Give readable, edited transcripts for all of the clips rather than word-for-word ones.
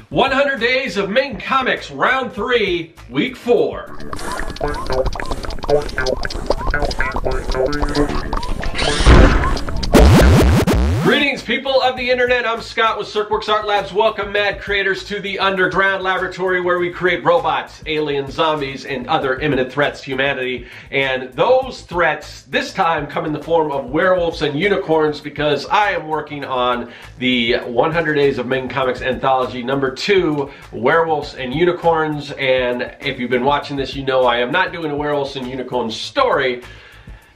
100 Days of Main Comics, Round 3, Week 4. Greetings, people of the internet. I'm Scott with Serkworks Art Labs. Welcome, mad creators, to the underground laboratory where we create robots, aliens, zombies, and other imminent threats to humanity. And those threats, this time, come in the form of werewolves and unicorns, because I am working on the 100 Days of Main Comics Anthology number 2, Werewolves and Unicorns. And if you've been watching this, you know I am not doing a Werewolves and Unicorns story.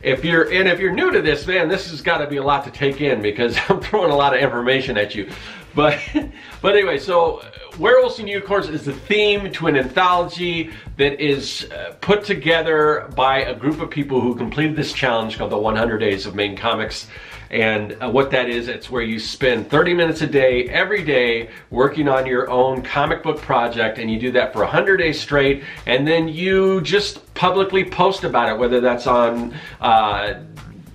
If you're new to this, man, this has got to be a lot to take in, because I'm throwing a lot of information at you. But anyway, so Werewolves and Unicorns is the theme to an anthology that is put together by a group of people who completed this challenge called the 100 Days of Main Comics. And what that is, it's where you spend 30 minutes a day, every day, working on your own comic book project, and you do that for 100 days straight, and then you just publicly post about it, whether that's on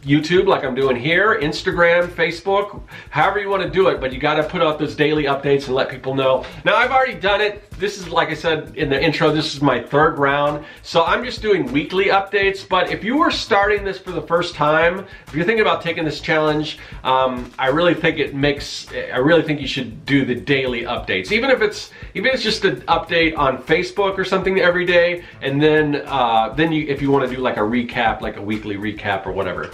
YouTube, like I'm doing here, Instagram, Facebook, however you want to do it, but you got to put out those daily updates and let people know. Now, I've already done it. This is, like I said in the intro, this is my 3rd round, so I'm just doing weekly updates. But if you were starting this for the first time, if you're thinking about taking this challenge, I really think you should do the daily updates, even if it's just an update on Facebook or something every day, and then if you want to do like a recap, like a weekly recap or whatever.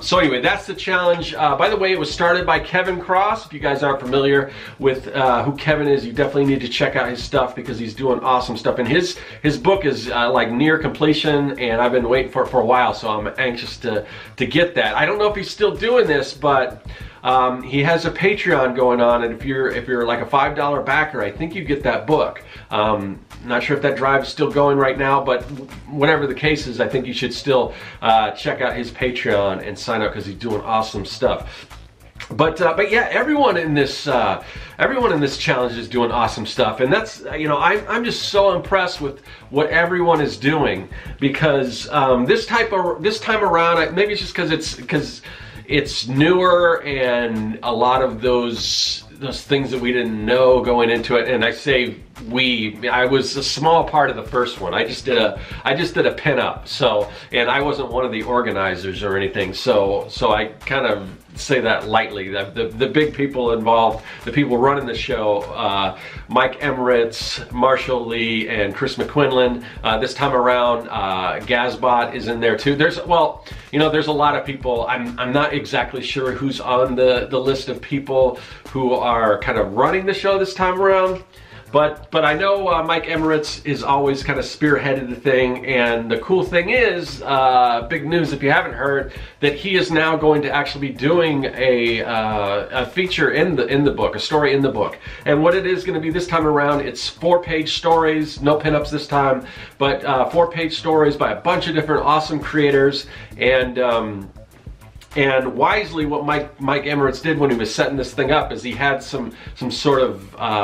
So anyway, that's the challenge. By the way, it was started by Kevin Cross. If you guys aren't familiar with who Kevin is, you definitely need to check out his stuff, because he's doing awesome stuff. And his book is like near completion, and I've been waiting for it for a while, so I'm anxious to get that. I don't know if he's still doing this, but he has a Patreon going on, and if you're like a $5 backer, I think you get that book. Not sure if that drive is still going right now, but whatever the case is, I think you should still check out his Patreon and sign up, because he's doing awesome stuff. But yeah, everyone in this challenge is doing awesome stuff, and that's, you know, I'm just so impressed with what everyone is doing, because this time around, maybe it's just because it's newer, and a lot of those things that we didn't know going into it. And I say I was a small part of the first one. I just did a pin-up, so, and I wasn't one of the organizers or anything, so I kind of say that lightly. The big people involved, the people running the show, Mike Emmerich, Marshall Lee, and Chris McQuinlan. This time around, Gazbot is in there too. There's a lot of people. I'm not exactly sure who's on the list of people who are kind of running the show this time around. But I know Mike Emmerich is always kind of spearheaded the thing, and the cool thing is, big news if you haven't heard, that he is now going to actually be doing a feature in the book, a story in the book. And what it is going to be this time around, it's 4-page stories, no pinups this time, but 4-page stories by a bunch of different awesome creators. And wisely, what Mike Emmerich did when he was setting this thing up is he had some sort of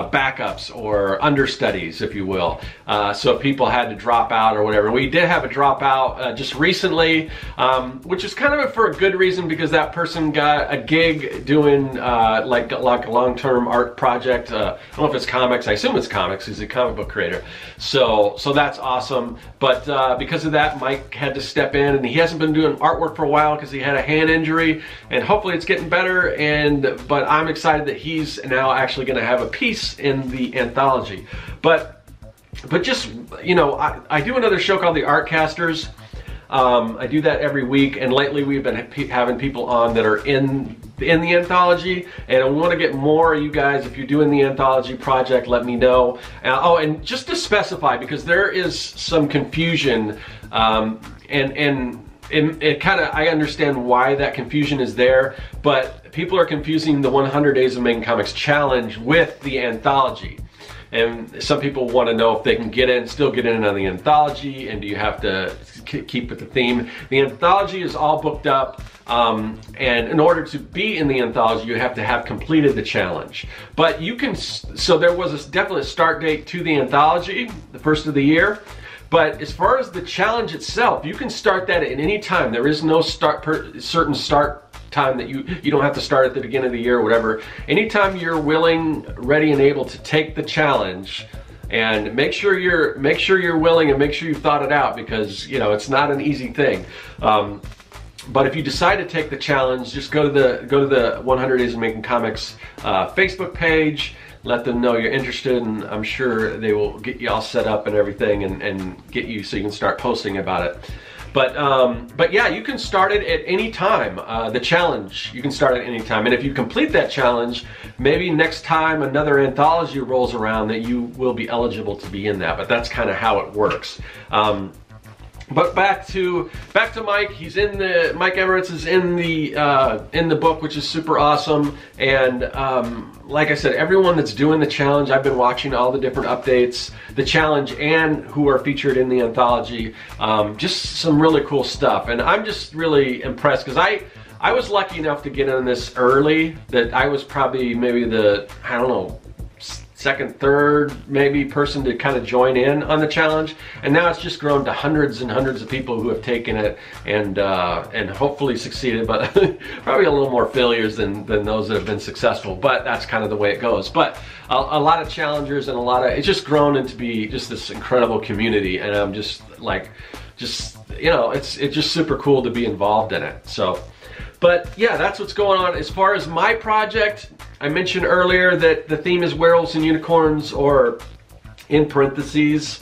backups or understudies, if you will. So if people had to drop out or whatever. We did have a dropout just recently, which is kind of for a good reason, because that person got a gig doing like a long-term art project. I don't know if it's comics. I assume it's comics. He's a comic book creator. So that's awesome. But because of that, Mike had to step in, and he hasn't been doing artwork for a while because he had a hand injury, and hopefully it's getting better. But I'm excited that he's now actually going to have a piece in the anthology. But just, you know, I do another show called the Artcasters. I do that every week, and lately we've been having people on that are in the anthology, and I want to get more of you guys. If you're doing the anthology project, let me know. Oh, and just to specify, because there is some confusion, it kind of, I understand why that confusion is there, but people are confusing the 100 Days of Making Comics challenge with the anthology. And some people want to know if they can still get in on the anthology, and do you have to keep with the theme. The anthology is all booked up, and in order to be in the anthology, you have to have completed the challenge. But you can, so there was a definite start date to the anthology, the first of the year. But as far as the challenge itself, you can start that at any time. There is no certain start time that you don't have to start at the beginning of the year or whatever. Anytime you're willing, ready, and able to take the challenge, and make sure you're willing, and make sure you've thought it out, because you know it's not an easy thing. But if you decide to take the challenge, just go to the 100 Days of Making Comics Facebook page. Let them know you're interested, and I'm sure they will get you all set up and everything, and get you so you can start posting about it. But yeah, you can start it at any time. The challenge, you can start at any time. And if you complete that challenge, maybe next time another anthology rolls around that you will be eligible to be in that. But that's kind of how it works. But back to Mike. Mike Emirates is in the book, which is super awesome. And like I said, everyone that's doing the challenge, I've been watching all the different updates, the challenge, and who are featured in the anthology. Just some really cool stuff, and I'm just really impressed, because I was lucky enough to get in this early, that I was probably maybe the, I don't know, second, third maybe person to kind of join in on the challenge, and now it's just grown to hundreds and hundreds of people who have taken it and hopefully succeeded, but probably a little more failures than those that have been successful, but that's kind of the way it goes. But a lot of challengers, and it's just grown into be just this incredible community, and I'm just like, you know, it's just super cool to be involved in it. So, but yeah, that's what's going on. As far as my project, I mentioned earlier that the theme is werewolves and unicorns, or in parentheses,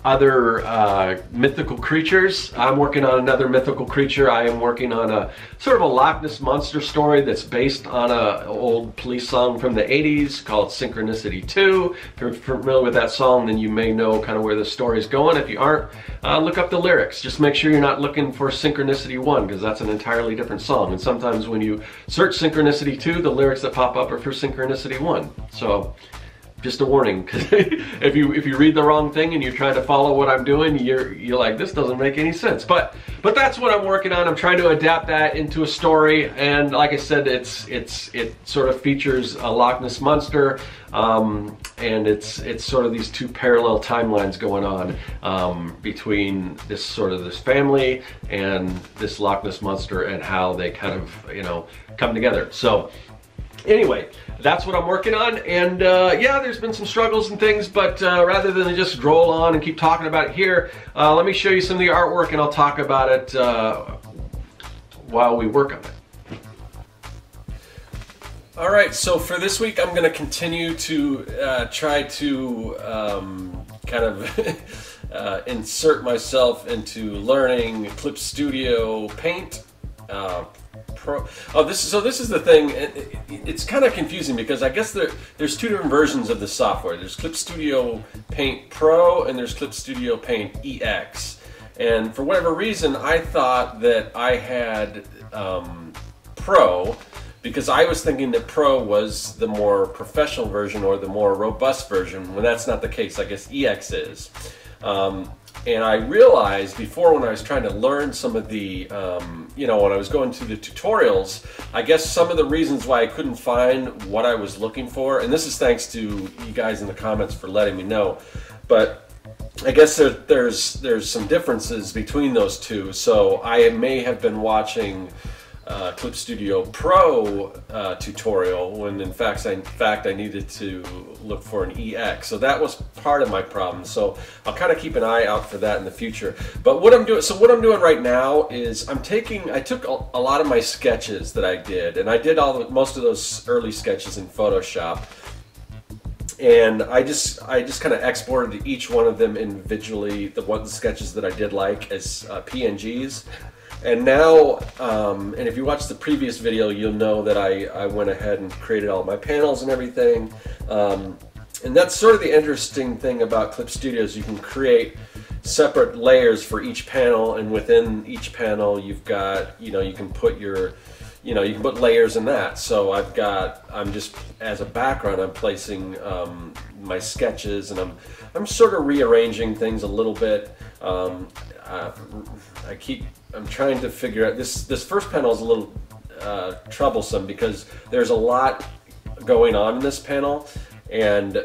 other mythical creatures. I'm working on another mythical creature. I am working on a sort of a Loch Ness Monster story that's based on an old Police song from the 80s called Synchronicity 2. If you're familiar with that song, then you may know kind of where the story's going. If you aren't, look up the lyrics. Just make sure you're not looking for Synchronicity 1, because that's an entirely different song. And sometimes when you search Synchronicity 2, the lyrics that pop up are for Synchronicity 1. So just a warning, because if you read the wrong thing and you're trying to follow what I'm doing, you're like, this doesn't make any sense. But that's what I'm working on. I'm trying to adapt that into a story, and like I said, it sort of features a Loch Ness Monster, and it's sort of these two parallel timelines going on between this family and this Loch Ness Monster, and how they kind of, you know, come together. So anyway, that's what I'm working on, and yeah, there's been some struggles and things, but rather than just roll on and keep talking about it here, let me show you some of the artwork, and I'll talk about it while we work on it. All right, so for this week, I'm going to continue to try to kind of insert myself into learning Clip Studio Paint. This is the thing. It's kind of confusing, because I guess there's two different versions of the software. There's Clip Studio Paint Pro, and there's Clip Studio Paint EX. And for whatever reason, I thought that I had Pro, because I was thinking that Pro was the more professional version, or the more robust version, when that's not the case. I guess EX is. And I realized before, when I was trying to learn some of the, you know, when I was going through the tutorials, I guess some of the reasons why I couldn't find what I was looking for, and this is thanks to you guys in the comments for letting me know, but I guess there's some differences between those two. So I may have been watching Clip Studio Pro tutorial, when in fact I needed to look for an EX. So that was part of my problem. So I'll kind of keep an eye out for that in the future. But what I'm doing right now is I took a lot of my sketches that I did, and I did most of those early sketches in Photoshop, and I just kind of exported each one of them individually, the sketches that I did like, as PNGs. And now, and if you watch the previous video, you'll know that I went ahead and created all my panels and everything. And that's sort of the interesting thing about Clip Studio, is you can create separate layers for each panel, and within each panel you've got, you know, you can put your, you know, you can put layers in that. So I'm just, as a background, I'm placing my sketches, and I'm sort of rearranging things a little bit. I'm trying to figure out, this first panel is a little troublesome, because there's a lot going on in this panel, and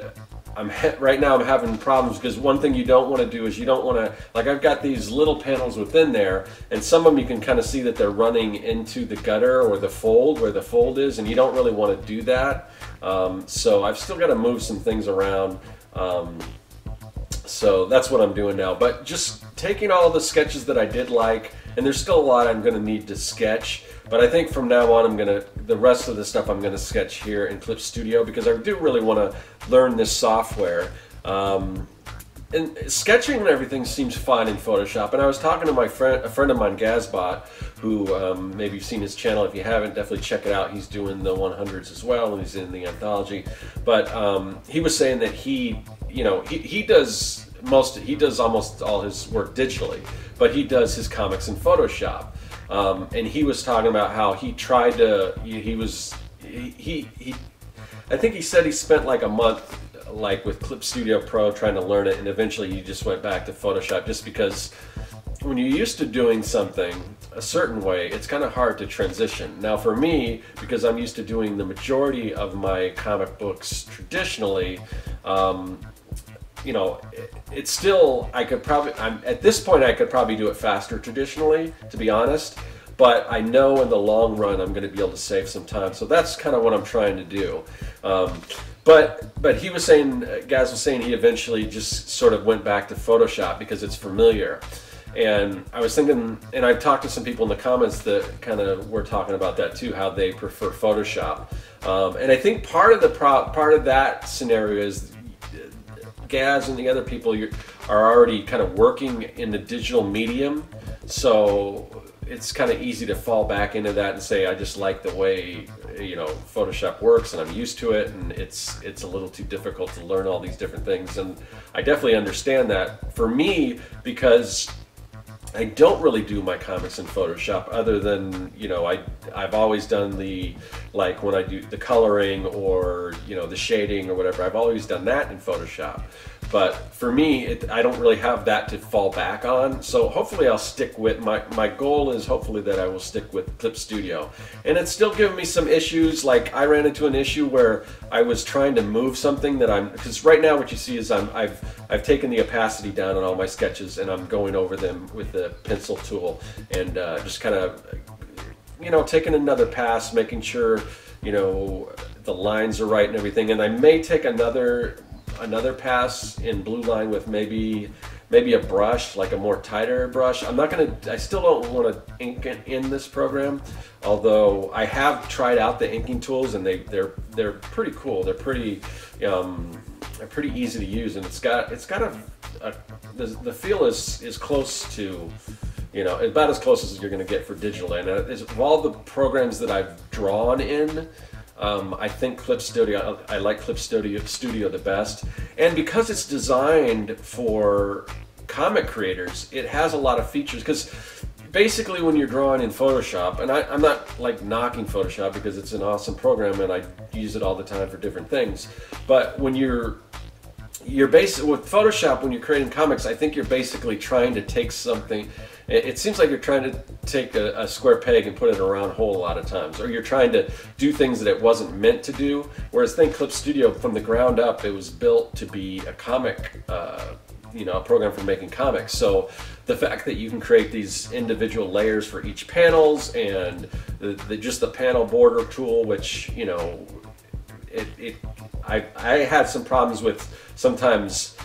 right now I'm having problems because one thing you don't want to do is you don't want to, like I've got these little panels within there, and some of them you can kind of see that they're running into the gutter or the fold where the fold is, and you don't really want to do that. So I've still got to move some things around. So that's what I'm doing now. But just taking all the sketches that I did like, and there's still a lot I'm going to need to sketch, but I think from now on the rest of the stuff I'm going to sketch here in Clip Studio, because I do really want to learn this software. And sketching and everything seems fine in Photoshop. And I was talking to a friend of mine, Gazbot, who maybe you've seen his channel. If you haven't, definitely check it out. He's doing the 100s as well, and he's in the Anthology. But he was saying that he does almost all his work digitally, but he does his comics in Photoshop. And he was talking about how he tried to. I think he said he spent like a month, like with Clip Studio Pro, trying to learn it, and eventually he just went back to Photoshop, just because when you're used to doing something a certain way, it's kind of hard to transition. Now for me, because I'm used to doing the majority of my comic books traditionally, it's still, at this point I could probably do it faster traditionally, to be honest, but I know in the long run I'm going to be able to save some time, so that's kind of what I'm trying to do. But he was saying, Gaz was saying he eventually just sort of went back to Photoshop because it's familiar. And I was thinking, and I've talked to some people in the comments that kind of were talking about that too, how they prefer Photoshop. And I think part of that scenario is Gaz and the other people are already kind of working in the digital medium, so it's kind of easy to fall back into that and say, I just like the way Photoshop works and I'm used to it, and it's a little too difficult to learn all these different things. And I definitely understand that. For me, because I don't really do my comics in Photoshop, other than I've always done like when I do the coloring or the shading or whatever, I've always done that in Photoshop. But for me, I don't really have that to fall back on. So hopefully I'll stick with, my goal is hopefully that I will stick with Clip Studio. And it's still giving me some issues. Like I ran into an issue where I was trying to move something because right now what you see is I've taken the opacity down on all my sketches, and I'm going over them with the pencil tool, and just kind of, taking another pass, making sure, the lines are right and everything. And I may take another pass in blue line with maybe a brush, like a more tighter brush. I still don't want to ink it in this program, although I have tried out the inking tools, and they're pretty cool. They're pretty easy to use, and it's got the feel is close to, about as close as you're going to get for digital. And of all the programs that I've drawn in, I think Clip Studio, I like Clip Studio the best. And because it's designed for comic creators, it has a lot of features. Because basically when you're drawing in Photoshop, and I'm not like knocking Photoshop because it's an awesome program and I use it all the time for different things, but when you're basically with Photoshop, when you're creating comics, I think you're basically trying to take something. It seems like you're trying to take a square peg and put it in a round hole a lot of times, or you're trying to do things that it wasn't meant to do. Whereas I think Clip Studio, from the ground up, it was built to be a comic, a program for making comics. So the fact that you can create these individual layers for each panels, and just the panel border tool, which I had some problems with sometimes.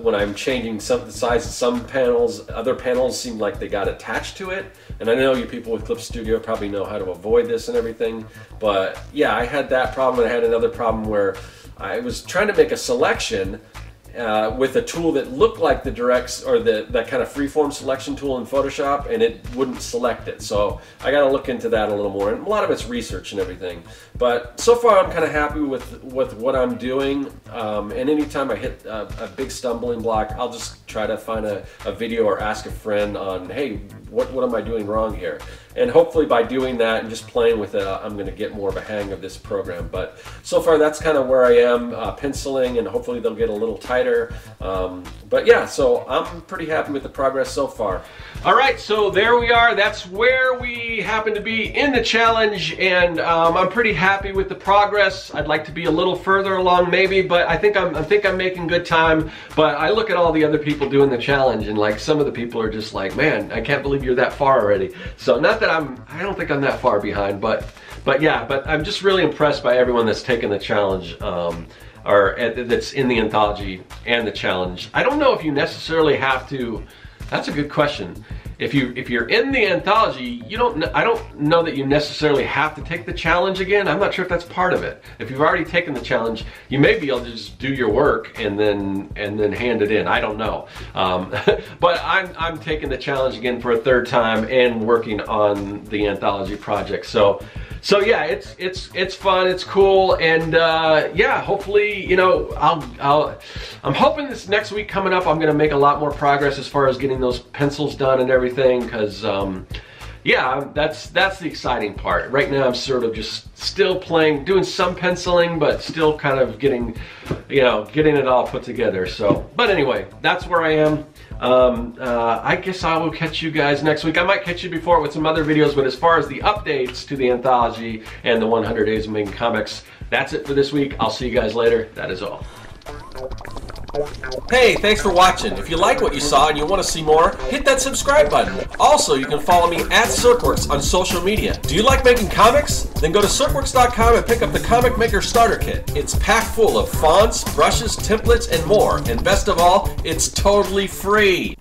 When I'm changing the size of some panels, other panels seem like they got attached to it. And I know you people with Clip Studio probably know how to avoid this and everything. But yeah, I had that problem, and I had another problem where I was trying to make a selection with a tool that looked like the directs, or that kind of freeform selection tool in Photoshop, and it wouldn't select it. So I got to look into that a little more, and a lot of it's research and everything. But so far I'm kind of happy with what I'm doing, and anytime I hit a big stumbling block, I'll just try to find a video or ask a friend on, hey, what am I doing wrong here? And hopefully by doing that and just playing with it, I'm going to get more of a hang of this program. But so far, that's kind of where I am, penciling, and hopefully they'll get a little tighter. But yeah, so I'm pretty happy with the progress so far. All right, so there we are. That's where we happen to be in the challenge, and I'm pretty happy with the progress. I'd like to be a little further along maybe, but I think I'm making good time. But I look at all the other people doing the challenge, and like some of the people are just like, man, I can't believe you're that far already. So not that I don't think I'm that far behind, but yeah, but I'm just really impressed by everyone that's taken the challenge, or that's in the anthology and the challenge. I don't know if you necessarily have to. That's a good question. If you're in the anthology, I don't know that you necessarily have to take the challenge again. I'm not sure if that's part of it. If you've already taken the challenge, you may be able to just do your work and then hand it in. I don't know. But I'm taking the challenge again for a third time and working on the anthology project. So yeah, it's fun, it's cool, and yeah, hopefully, you know, I'm hoping this next week coming up, I'm gonna make a lot more progress as far as getting those pencils done and everything, because yeah, that's the exciting part. Right now, I'm sort of just still playing, doing some penciling, but still kind of getting it all put together. So, but anyway, that's where I am. I guess I will catch you guys next week. I might catch you before with some other videos, but as far as the updates to the anthology and the 100 Days of Making Comics, that's it for this week. I'll see you guys later. That is all. Hey, thanks for watching. If you like what you saw and you want to see more, hit that subscribe button. Also, you can follow me at Serkworks on social media. Do you like making comics? Then go to Serkworks.com and pick up the Comic Maker Starter Kit. It's packed full of fonts, brushes, templates, and more. And best of all, it's totally free.